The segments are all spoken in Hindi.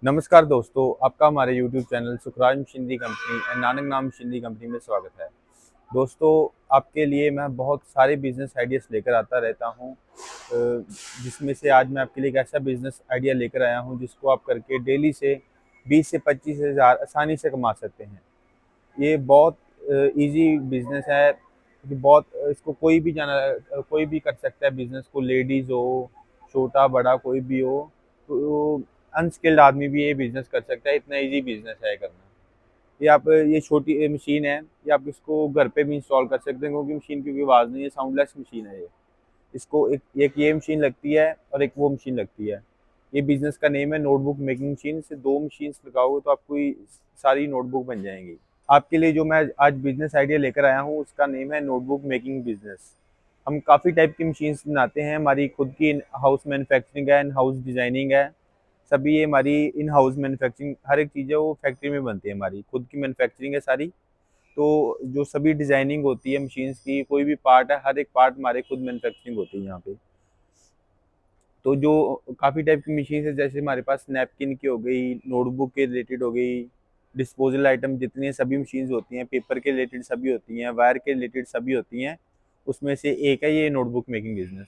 नमस्कार दोस्तों, आपका हमारे YouTube channel Sukhraj machinery company and Nanak नाम मशीनरी कंपनी में स्वागत है। दोस्तों, आपके लिए मैं बहुत सारे बिजनेस आइडियाज़ लेकर आता रहता हूँ, जिसमें से आज मैं आपके लिए एक ऐसा बिजनेस आइडिया लेकर आया हूँ जिसको आप करके डेली से 20 से 25 हज़ार आसानी से कमा सकते हैं। ये बहुत ईज़ी बिजनेस है, कि बहुत इसको कोई भी कर सकता है बिजनेस को, लेडीज़ हो, छोटा बड़ा कोई भी हो, तो अनस्किल्ड आदमी भी ये बिजनेस कर सकता है। इतना इजी बिजनेस है करना। ये छोटी मशीन है, ये आप इसको घर पे भी इंस्टॉल कर सकते हैं, क्योंकि मशीन की कोई आवाज़ नहीं है, साउंडलेस मशीन है ये। इसको एक एक ये मशीन लगती है और एक वो मशीन लगती है। ये बिजनेस का नेम है नोटबुक मेकिंग मशीन। से दो मशीन्स लगाओगे तो आपको ये सारी नोटबुक बन जाएंगी। आपके लिए जो मैं आज बिजनेस आइडिया लेकर आया हूँ उसका नेम है नोटबुक मेकिंग बिजनेस। हम काफ़ी टाइप की मशीन्स बनाते हैं, हमारी खुद की इन हाउस मैन्युफैक्चरिंग है, इन हाउस डिज़ाइनिंग है। सभी ये हमारी इन हाउस मैन्युफैक्चरिंग, हर एक चीज़ है वो फैक्ट्री में बनती है, हमारी खुद की मैन्युफैक्चरिंग है सारी। तो जो सभी डिज़ाइनिंग होती है मशीन्स की, कोई भी पार्ट है, हर एक पार्ट हमारे खुद मैन्युफैक्चरिंग होती है यहाँ पे। तो जो काफ़ी टाइप की मशीन है, जैसे हमारे पास नैपकिन की हो गई, नोटबुक के रिलेटेड हो गई, डिस्पोजल आइटम जितनी सभी मशीन्स होती हैं, पेपर के रिलेटेड सभी होती हैं, वायर के रिलेटेड सभी होती हैं। उसमें से एक है ये नोटबुक मेकिंग बिजनेस।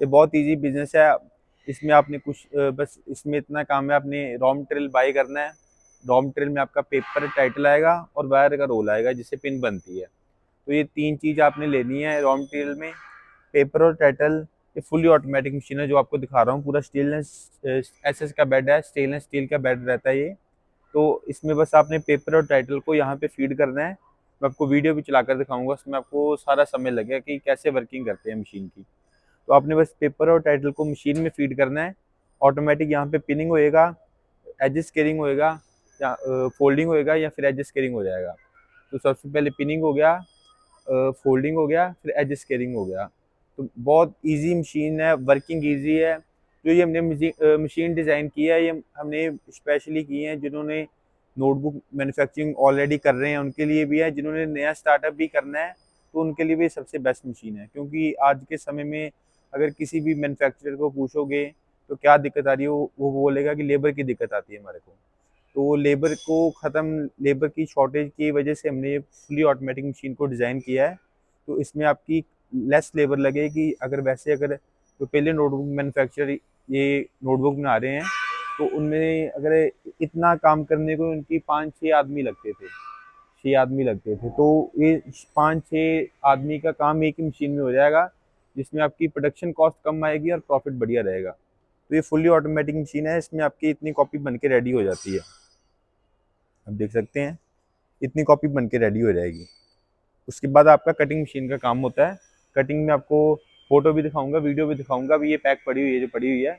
ये बहुत ईजी बिजनेस है। इसमें आपने बस इसमें इतना काम है, आपने रॉ मटेरियल बाई करना है। रॉ मटेरियल में आपका पेपर टाइटल आएगा और वायर का रोल आएगा जिससे पिन बनती है। तो ये तीन चीज़ आपने लेनी है रॉ मटेरियल में, पेपर और टाइटल। ये फुली ऑटोमेटिक मशीन है जो आपको दिखा रहा हूँ, पूरा स्टेनलेस एसएस का बेड है, स्टेनलेस स्टील का बेड रहता है ये। तो इसमें बस आपने पेपर और टाइटल को यहाँ पे फीड करना है। मैं आपको वीडियो भी चलाकर दिखाऊंगा, उसमें आपको सारा समय लगेगा कि कैसे वर्किंग करते हैं मशीन की। तो आपने बस पेपर और टाइटल को मशीन में फीड करना है। ऑटोमेटिक यहाँ पे पिनिंग होएगा, एज स्केलिंग होएगा, या फोल्डिंग होएगा, या फिर एज स्केलिंग हो जाएगा। तो सबसे पहले पिनिंग हो गया, फोल्डिंग हो गया, फिर एज स्केलिंग हो गया। तो बहुत इजी मशीन है, वर्किंग इजी है। जो ये हमने मशीन डिज़ाइन की है, ये हमने स्पेशली की है जिन्होंने नोटबुक मैन्युफैक्चरिंग ऑलरेडी कर रहे हैं उनके लिए भी है, जिन्होंने नया स्टार्टअप भी करना है तो उनके लिए भी सबसे बेस्ट मशीन है। क्योंकि आज के समय में अगर किसी भी मैन्युफैक्चरर को पूछोगे तो क्या दिक्कत आ रही है, वो बोलेगा कि लेबर की दिक्कत आती है हमारे को। तो लेबर की शॉर्टेज की वजह से हमने ये फुली ऑटोमेटिक मशीन को डिज़ाइन किया है। तो इसमें आपकी लेस लेबर लगेगी। अगर जो पहले नोटबुक मैन्युफैक्चरर ये नोटबुक बना रहे हैं, तो उनमें अगर इतना काम करने को उनकी 5-6 आदमी लगते थे, 6 आदमी लगते थे। तो ये 5-6 आदमी का काम एक ही मशीन में हो जाएगा, जिसमें आपकी प्रोडक्शन कॉस्ट कम आएगी और प्रॉफिट बढ़िया रहेगा। तो ये फुली ऑटोमेटिक मशीन है, इसमें आपकी इतनी कॉपी बन के रेडी हो जाती है। आप देख सकते हैं, इतनी कॉपी बन के रेडी हो जाएगी। उसके बाद आपका कटिंग मशीन का काम होता है। कटिंग में आपको फोटो भी दिखाऊंगा, वीडियो भी दिखाऊंगा। अभी ये पैक पड़ी हुई है, जो पड़ी हुई है,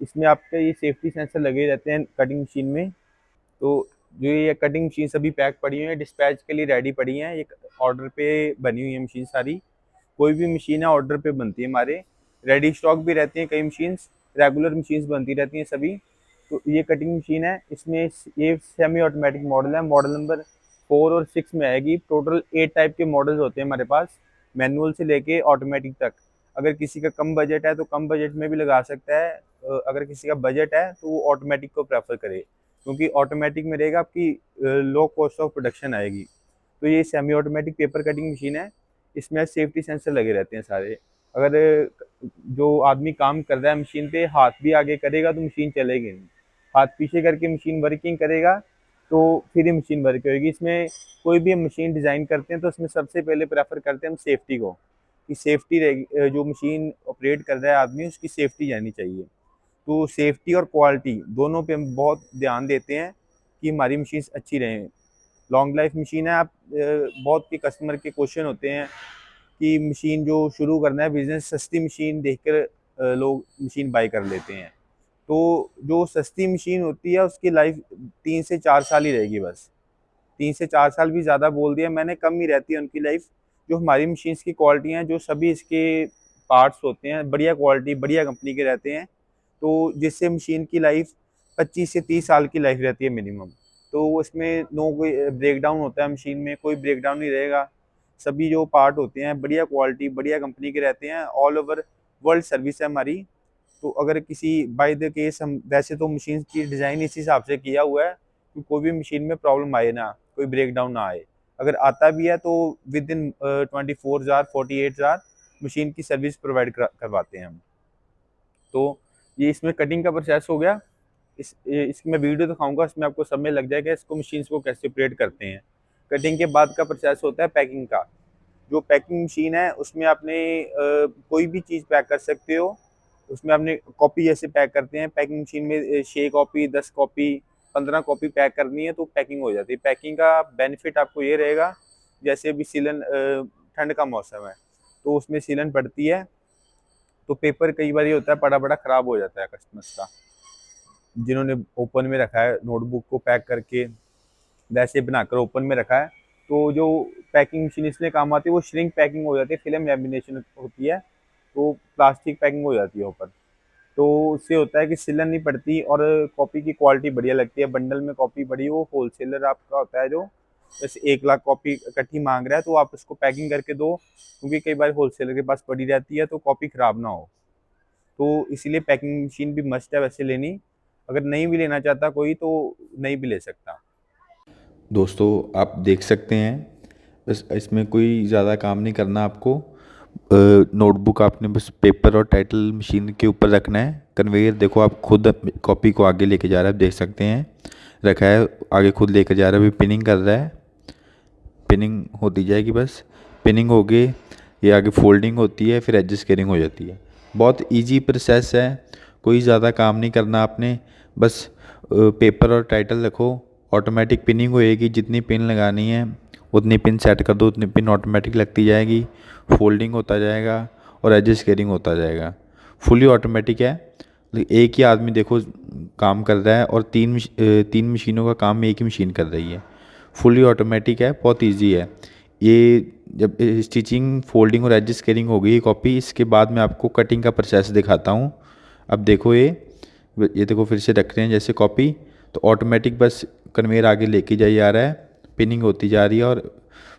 इसमें आपके ये सेफ्टी सेंसर लगे रहते हैं कटिंग मशीन में। तो जो ये कटिंग मशीन सभी पैक पड़ी हुई है, डिस्पैच के लिए रेडी पड़ी हैं। एक ऑर्डर पे बनी हुई है मशीन सारी। कोई भी मशीन है ऑर्डर पे बनती है हमारे। रेडी स्टॉक भी रहती हैं कई मशीन्स, रेगुलर मशीन्स बनती रहती हैं सभी। तो ये कटिंग मशीन है, इसमें ये सेमी ऑटोमेटिक मॉडल है, मॉडल नंबर 4 और 6 में आएगी। टोटल 8 टाइप के मॉडल्स होते हैं हमारे पास, मैनुअल से लेके ऑटोमेटिक तक। अगर किसी का कम बजट है तो कम बजट में भी लगा सकता है। अगर किसी का बजट है तो वो ऑटोमेटिक को प्रेफर करे, क्योंकि ऑटोमेटिक में रहेगा आपकी लो कॉस्ट ऑफ प्रोडक्शन आएगी। तो ये semi automatic paper cutting machine है। इसमें सेफ्टी सेंसर लगे रहते हैं सारे। अगर जो आदमी काम कर रहा है मशीन पे हाथ भी आगे करेगा तो मशीन चलेगी नहीं। हाथ पीछे करके मशीन वर्किंग करेगा तो फिर ही मशीन वर्क होगी। इसमें कोई भी हम मशीन डिज़ाइन करते हैं तो उसमें सबसे पहले प्रेफर करते हैं हम सेफ्टी को, कि सेफ्टी रहेगी। जो मशीन ऑपरेट कर रहा है आदमी, उसकी सेफ्टी जानी चाहिए। तो सेफ्टी और क्वालिटी दोनों पे हम बहुत ध्यान देते हैं कि हमारी मशीन अच्छी रहें। लॉन्ग लाइफ मशीन है। बहुत के कस्टमर के क्वेश्चन होते हैं कि मशीन जो शुरू करना है बिजनेस, सस्ती मशीन देखकर लोग मशीन बाई कर लेते हैं। तो जो सस्ती मशीन होती है उसकी लाइफ 3 से 4 साल ही रहेगी बस। 3 से 4 साल भी ज़्यादा बोल दिया मैंने, कम ही रहती है उनकी लाइफ। जो हमारी मशीन्स की क्वालिटी हैं, जो सभी इसके पार्ट्स होते हैं, बढ़िया क्वालिटी बढ़िया कंपनी के रहते हैं। तो जिससे मशीन की लाइफ 25 से 30 साल की लाइफ रहती है मिनिमम। तो उसमें नो कोई ब्रेकडाउन होता है मशीन में, कोई ब्रेकडाउन नहीं रहेगा। सभी जो पार्ट होते हैं बढ़िया क्वालिटी बढ़िया कंपनी के रहते हैं। ऑल ओवर वर्ल्ड सर्विस है हमारी। तो अगर किसी बाय द केस हम वैसे तो मशीन की डिज़ाइन इस हिसाब से किया हुआ है कि कोई भी मशीन में प्रॉब्लम आए ना, कोई ब्रेक डाउन ना आए। अगर आता भी है तो within 24 hour 48 hour machine की सर्विस प्रोवाइड करवाते हैं हम। तो ये इसमें कटिंग का प्रोसेस हो गया। इसकी मैं वीडियो दिखाऊंगा, इसमें आपको समझ लग जाएगा इसको मशीन्स को कैसे ऑपरेट करते हैं। कटिंग के बाद का प्रोसेस होता है पैकिंग का। जो पैकिंग मशीन है उसमें आपने कोई भी चीज़ पैक कर सकते हो। उसमें आपने कॉपी जैसे पैक करते हैं पैकिंग मशीन में 6 कॉपी 10 कॉपी 15 कॉपी पैक करनी है तो पैकिंग हो जाती है। पैकिंग का बेनिफिट आपको ये रहेगा, जैसे अभी सीलन ठंड का मौसम है तो उसमें सीलन पड़ती है तो पेपर कई बार ये होता है पड़ा पड़ा ख़राब हो जाता है कस्टमर्स का, जिन्होंने ओपन में रखा है नोटबुक को पैक करके वैसे बनाकर ओपन में रखा है। तो जो पैकिंग मशीन इसलिए काम आती है वो श्रिंक पैकिंग हो जाती है, फिल्म लैमिनेशन होती है तो प्लास्टिक पैकिंग हो जाती है ऊपर। तो उससे होता है कि सिलन नहीं पड़ती और कॉपी की क्वालिटी बढ़िया लगती है। बंडल में कॉपी बड़ी वो होलसेलर आपका होता है जो जैसे 1 लाख कॉपी इकट्ठी मांग रहा है तो आप उसको पैकिंग करके दो, क्योंकि कई बार होलसेलर के पास पड़ी रहती है तो कॉपी ख़राब ना हो। तो इसीलिए पैकिंग मशीन भी मस्ट है वैसे लेनी। अगर नहीं भी लेना चाहता कोई तो नहीं भी ले सकता। दोस्तों आप देख सकते हैं, बस इसमें कोई ज़्यादा काम नहीं करना आपको। नोटबुक आपने बस पेपर और टाइटल मशीन के ऊपर रखना है। कन्वेयर देखो आप खुद कॉपी को आगे लेके जा रहा है, आप देख सकते हैं रखा है आगे खुद लेकर जा रहा है। अभी पिनिंग कर रहा है, पिनिंग होती जाएगी। बस पिनिंग हो गई, ये आगे फोल्डिंग होती है, फिर एडजस्ट केयरिंग हो जाती है। बहुत इजी प्रोसेस है, कोई ज़्यादा काम नहीं करना आपने। बस पेपर और टाइटल रखो, ऑटोमेटिक पिनिंग होएगी। जितनी पिन लगानी है उतनी पिन सेट कर दो, उतनी पिन ऑटोमेटिक लगती जाएगी। फोल्डिंग होता जाएगा और एडजस्ट केयरिंग होता जाएगा। फुली ऑटोमेटिक है। एक ही आदमी देखो काम कर रहा है और तीन मशीनों का काम एक ही मशीन कर रही है। फुली ऑटोमेटिक है, बहुत इजी है ये। जब स्टिचिंग फोल्डिंग और एडजस्ट केयरिंग हो गई कॉपी, इसके बाद मैं आपको कटिंग का प्रोसेस दिखाता हूँ। अब देखो ये देखो फिर से रख रहे हैं जैसे कॉपी, तो ऑटोमेटिक बस कन्वेयर आगे लेके जाई जा रहा है, पिनिंग होती जा रही है और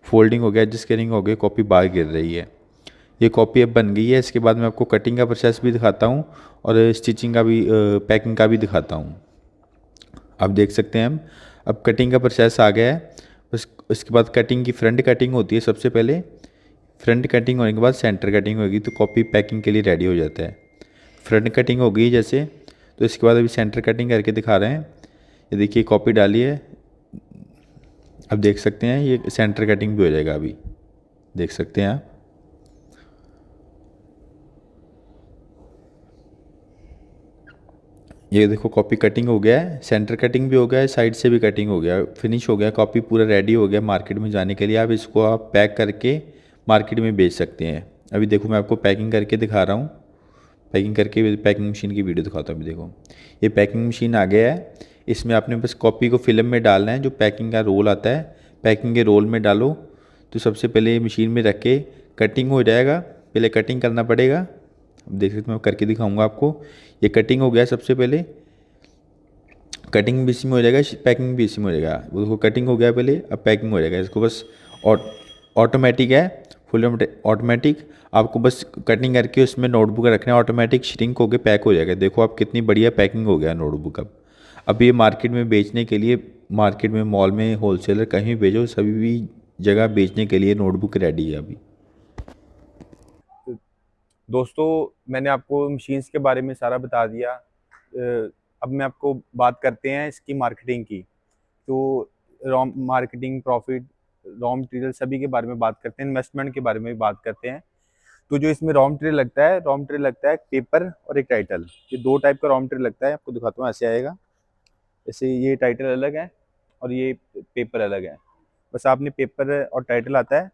फोल्डिंग हो गया, एडजस्ट केयरिंग हो गई, कॉपी बाहर गिर रही है। ये कॉपी अब बन गई है। इसके बाद मैं आपको कटिंग का प्रोसेस भी दिखाता हूँ और स्टिचिंग का भी पैकिंग का भी दिखाता हूँ। आप देख सकते हैं हम अब कटिंग का प्रोसेस आ गया है। बस इसके बाद कटिंग की फ्रंट कटिंग होती है सबसे पहले। फ्रंट कटिंग होने के बाद सेंटर कटिंग होगी तो कॉपी पैकिंग के लिए रेडी हो जाता है। फ्रंट कटिंग हो गई जैसे, तो इसके बाद अभी सेंटर कटिंग करके दिखा रहे हैं। ये देखिए कॉपी डाली है, अब देख सकते हैं ये सेंटर कटिंग भी हो जाएगा। अभी देख सकते हैं आप, ये देखो कॉपी कटिंग हो गया है, सेंटर कटिंग भी हो गया है, साइड से भी कटिंग हो गया, फिनिश हो गया, कॉपी पूरा रेडी हो गया मार्केट में जाने के लिए। आप इसको आप पैक करके मार्केट में बेच सकते हैं। अभी देखो मैं आपको पैकिंग करके दिखा रहा हूँ। पैकिंग करके पैकिंग मशीन की वीडियो दिखाता हूँ। अभी देखो ये पैकिंग मशीन आ गया है। इसमें आपने बस कॉपी को फिल्म में डालना है, जो पैकिंग का रोल आता है पैकिंग के रोल में डालो। तो सबसे पहले ये मशीन में रख के कटिंग हो जाएगा, पहले कटिंग करना पड़ेगा। अब देख सकते मैं करके दिखाऊंगा आपको। ये कटिंग हो गया सबसे पहले, कटिंग भी इसी में हो जाएगा, पैकिंग भी इसी में हो जाएगा। वो देखो कटिंग हो गया पहले, अब पैकिंग हो जाएगा। इसको बस ऑटोमेटिक है, फुल ऑटोमेटिक। आपको बस कटिंग करके उसमें नोटबुक रखना है, ऑटोमेटिक श्रिंक होकर पैक हो जाएगा। देखो आप कितनी बढ़िया पैकिंग हो गया नोटबुक। अब ये मार्केट में बेचने के लिए, मार्केट में मॉल में होलसेलर कहीं भी भेजो, सभी भी जगह बेचने के लिए नोटबुक रेडी है अभी। दोस्तों मैंने आपको मशीन्स के बारे में सारा बता दिया। अब मैं आपको बात करते हैं इसकी मार्केटिंग की। तो raw marketing, profit, raw material सभी के बारे में बात करते हैं, इन्वेस्टमेंट के बारे में भी बात करते हैं। तो जो इसमें रॉ मटेरियल लगता है, रॉ मटेरियल लगता है एक पेपर और एक टाइटल। ये दो टाइप का रॉ मटेरियल लगता है, आपको दिखाता हूँ। ऐसे आएगा, जैसे ये टाइटल अलग है और ये पेपर अलग है। बस आपने पेपर और टाइटल आता है,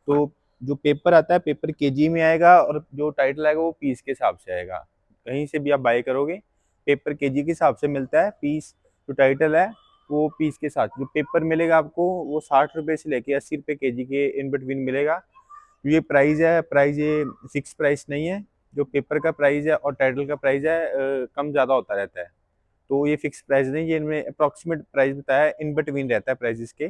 तो जो पेपर आता है पेपर केजी में आएगा और जो टाइटल आएगा वो पीस के हिसाब से आएगा। कहीं से भी आप बाय करोगे पेपर केजी के हिसाब से मिलता है, पीस जो टाइटल है वो पीस के साथ। जो पेपर मिलेगा आपको वो 60 रुपये से लेके 80 रुपये केजी के इन बिटवीन मिलेगा। ये प्राइस है, प्राइस ये फिक्स प्राइस नहीं है। जो पेपर का प्राइस है और टाइटल का प्राइस है कम ज़्यादा होता रहता है। तो ये फिक्स प्राइस नहीं, ये इनमें अप्रॉक्सीमेट प्राइस बताया है, इन बिटवीन रहता है प्राइस इसके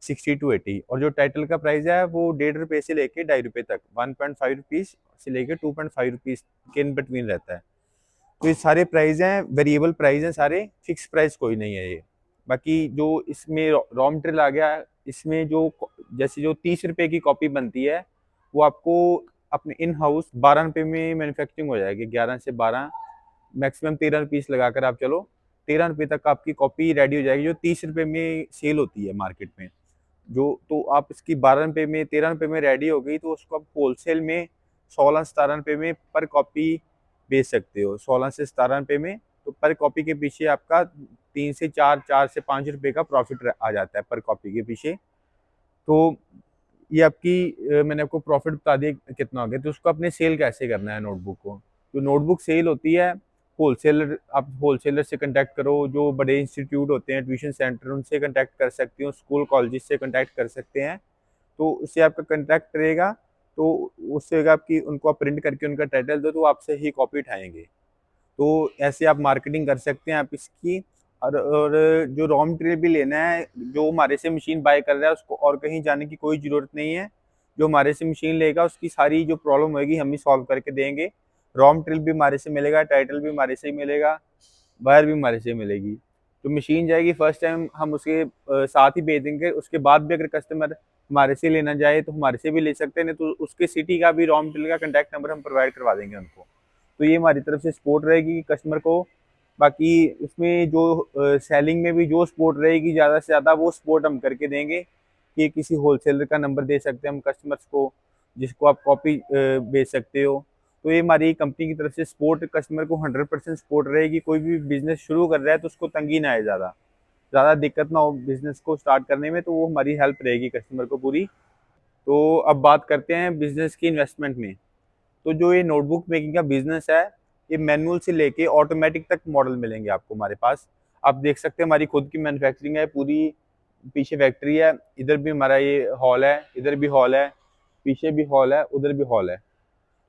60 to 80। और जो टाइटल का प्राइस है वो 1.5 रुपये से लेके 2.5 रुपये तक, 1.5 रुपीज़ से लेके 2.5 रुपीज़ के इन बिटवीन रहता है। तो ये सारे प्राइस हैं, वेरिएबल प्राइस हैं सारे, फिक्स प्राइस कोई नहीं है ये। बाकी जो इसमें रॉ मटेरियल आ गया, इसमें जो जैसे जो 30 रुपए की कॉपी बनती है, वो आपको अपने इन हाउस 12 रुपए में मैन्युफैक्चरिंग हो जाएगी। 11 से 12, मैक्सिमम 13 पीस लगाकर आप चलो, 13 रुपए तक आपकी कॉपी रेडी हो जाएगी, जो 30 रुपए में सेल होती है मार्केट में। जो तो आप इसकी 12 रुपए में, 13 रुपए में रेडी हो गई, तो उसको आप होलसेल में 16-17 रुपए में पर कॉपी बेच सकते हो। 16 से 17 रुपए में, तो पर कॉपी के पीछे आपका 3 से 4, 4 से 5 रुपए का प्रॉफिट आ जाता है पर कॉपी के पीछे। तो ये आपकी मैंने आपको प्रॉफिट बता दिया कितना हो गया। तो उसको अपने सेल कैसे करना है नोटबुक को। जो नोटबुक सेल होती है, होलसेलर, आप होलसेलर से कॉन्टैक्ट करो, जो बड़े इंस्टीट्यूट होते हैं, ट्यूशन सेंटर, उनसे कॉन्टैक्ट कर सकते हो, स्कूल कॉलेजेस से कॉन्टैक्ट कर सकते हैं। तो उससे आपका कॉन्टैक्ट रहेगा, तो उससे होगा आपकी, उनको आप प्रिंट करके उनका टाइटल दो, तो वो आपसे ही कॉपी उठाएँगे। तो ऐसे आप मार्केटिंग कर सकते हैं आप इसकी। और जो रॉ मटेरियल भी लेना है, जो हमारे से मशीन बाय कर रहा है, उसको और कहीं जाने की कोई ज़रूरत नहीं है। जो हमारे से मशीन लेगा, उसकी सारी जो प्रॉब्लम होएगी हम ही सॉल्व करके देंगे। रॉ मटेरियल भी हमारे से मिलेगा, टाइटल भी हमारे से ही मिलेगा, वायर भी हमारे से मिलेगी। जो मशीन जाएगी फर्स्ट टाइम हम उसके साथ ही भेज देंगे। उसके बाद भी अगर कस्टमर हमारे से लेना चाहे तो हमारे से भी ले सकते हैं, नहीं तो उसके सिटी का भी रॉ मटेरियल का कॉन्टैक्ट नंबर हम प्रोवाइड करवा देंगे उनको। तो ये हमारी तरफ से सपोर्ट रहेगी कस्टमर को। बाकी इसमें जो सेलिंग में भी जो सपोर्ट रहेगी ज़्यादा से ज़्यादा, वो सपोर्ट हम करके देंगे कि किसी होलसेलर का नंबर दे सकते हैं हम कस्टमर्स को, जिसको आप कॉपी बेच सकते हो। तो ये हमारी कंपनी की तरफ से सपोर्ट, कस्टमर को 100% सपोर्ट रहेगी। कोई भी बिज़नेस शुरू कर रहा है तो उसको तंगी ना आए, ज़्यादा दिक्कत ना हो बिज़नेस को स्टार्ट करने में, तो वो हमारी हेल्प रहेगी कस्टमर को पूरी। तो अब बात करते हैं बिज़नेस की इन्वेस्टमेंट में। तो जो ये नोटबुक मेकिंग का बिज़नेस है, ये मैनुअल से लेके ऑटोमेटिक तक मॉडल मिलेंगे आपको हमारे पास। आप देख सकते हैं हमारी खुद की मैन्युफैक्चरिंग है पूरी, पीछे फैक्ट्री है, इधर भी हमारा ये हॉल है, इधर भी हॉल है, पीछे भी हॉल है, उधर भी हॉल है।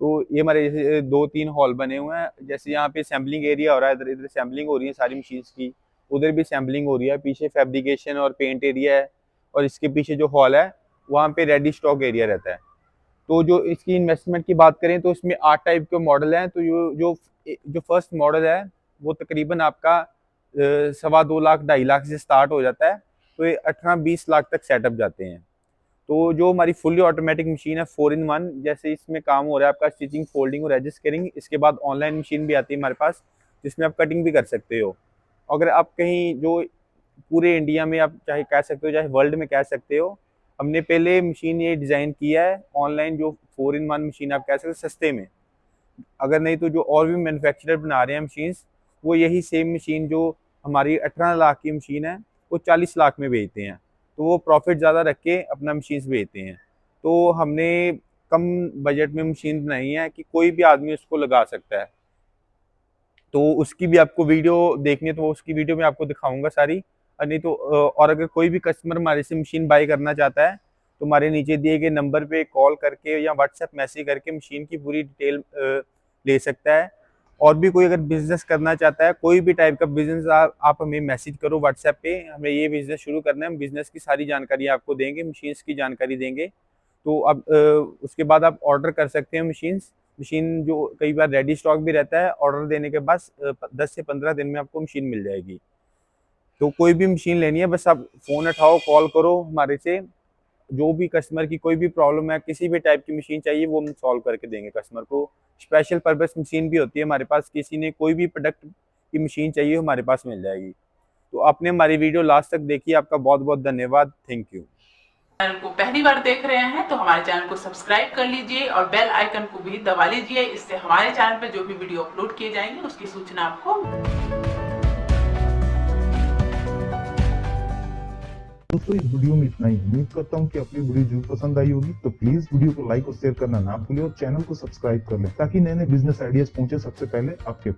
तो ये हमारे जैसे 2-3 हॉल बने हुए हैं। जैसे यहाँ पे सैम्पलिंग एरिया हो रहा है, इधर इधर सैम्पलिंग हो रही है सारी मशीन्स की, उधर भी सैम्पलिंग हो रही है, पीछे फैब्रिकेशन और पेंट एरिया है, और इसके पीछे जो हॉल है, वहाँ पे रेडी स्टॉक एरिया रहता है। तो जो इसकी इन्वेस्टमेंट की बात करें तो इसमें 8 टाइप के मॉडल हैं। तो जो फर्स्ट मॉडल है, वो तकरीबन आपका 2.25 लाख 2.5 लाख से स्टार्ट हो जाता है। तो ये 18-20 लाख तक सेटअप जाते हैं। तो जो हमारी फुल्ली ऑटोमेटिक मशीन है 4-in-1, जैसे इसमें काम हो रहा है आपका स्टिचिंग, फोल्डिंग और एडजस्ट कटिंग। इसके बाद ऑनलाइन मशीन भी आती है हमारे पास, जिसमें आप कटिंग भी कर सकते हो। अगर आप कहीं जो पूरे इंडिया में, आप चाहे कह सकते हो चाहे वर्ल्ड में कह सकते हो, हमने पहले मशीन ये डिज़ाइन किया है ऑनलाइन, जो 4-in-1 मशीन आप कह सकते हो सस्ते में। अगर नहीं तो जो और भी मैन्युफैक्चरर बना रहे हैं मशीन्स, वो यही सेम मशीन जो हमारी 18 लाख की मशीन है, वो 40 लाख में बेचते हैं। तो वो प्रॉफिट ज़्यादा रख के अपना मशीन्स बेचते हैं। तो हमने कम बजट में मशीन बनाई है कि कोई भी आदमी उसको लगा सकता है। तो उसकी भी आपको वीडियो देखनी है तो उसकी वीडियो में आपको दिखाऊंगा सारी। और नहीं तो और अगर कोई भी कस्टमर हमारे से मशीन बाय करना चाहता है, तो हमारे नीचे दिए गए नंबर पे कॉल करके या व्हाट्सएप मैसेज करके मशीन की पूरी डिटेल ले सकता है। और भी कोई अगर बिजनेस करना चाहता है, कोई भी टाइप का बिजनेस, आप हमें मैसेज करो व्हाट्सएप पे, हमें ये बिजनेस शुरू करना है, हम बिजनेस की सारी जानकारी आपको देंगे, मशीन्स की जानकारी देंगे। तो अब उसके बाद आप ऑर्डर कर सकते हैं मशीन जो कई बार रेडी स्टॉक भी रहता है। ऑर्डर देने के बाद 10 से 15 दिन में आपको मशीन मिल जाएगी। तो कोई भी मशीन लेनी है, बस आप फ़ोन उठाओ, कॉल करो हमारे से। जो भी कस्टमर की कोई भी प्रॉब्लम है, किसी भी टाइप की मशीन चाहिए, वो हम सॉल्व करके देंगे कस्टमर को। स्पेशल पर्पस मशीन भी होती है हमारे पास, किसी ने कोई भी प्रोडक्ट की मशीन चाहिए हमारे पास मिल जाएगी। तो आपने हमारी वीडियो लास्ट तक देखी, आपका बहुत बहुत धन्यवाद। Thank you. चैनल को पहली बार देख रहे हैं तो हमारे चैनल को सब्सक्राइब कर लीजिए और बेल आइकन को भी दबा लीजिए। इससे हमारे चैनल पर जो भी वीडियो अपलोड किए जाएंगे उसकी सूचना आपको। दोस्तों इस वीडियो में इतना ही। उम्मीद करता हूँ कि आपको वीडियो जरूर पसंद आई होगी। तो प्लीज वीडियो को लाइक और शेयर करना ना भूलें और चैनल को सब्सक्राइब कर लें, ताकि नए नए बिजनेस आइडियाज पहुंचे सबसे पहले आपके